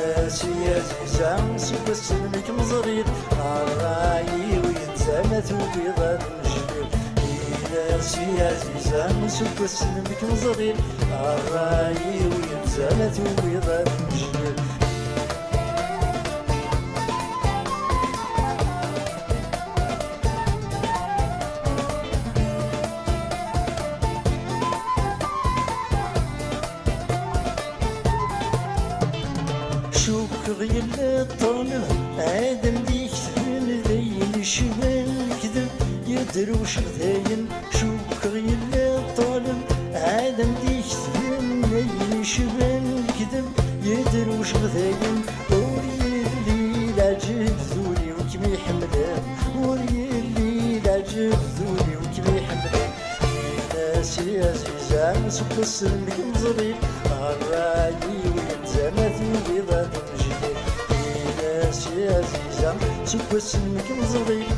ناسي عزيزة سوى سلمك مزغير الراي وينزمت وبيضا نجلب ناسي عزيزة سوى سلمك مزغير الراي وينزمت وبيضا نجلب شوك غير الطالب آدم ديك ثمن ذين شمال الكذب يدروش غذاين شوك غير الطالب آدم ديك ثمن ذين شمال الكذب يدروش غذاين وريلي العجب ذولي وكمي حملان وريلي العجب ذولي وكمي حملان ناسي عزيزة سوق السلمك مزريب الراي وينزمت وبيضا نجلب ناسي عزيزة سوق السلمك مزريب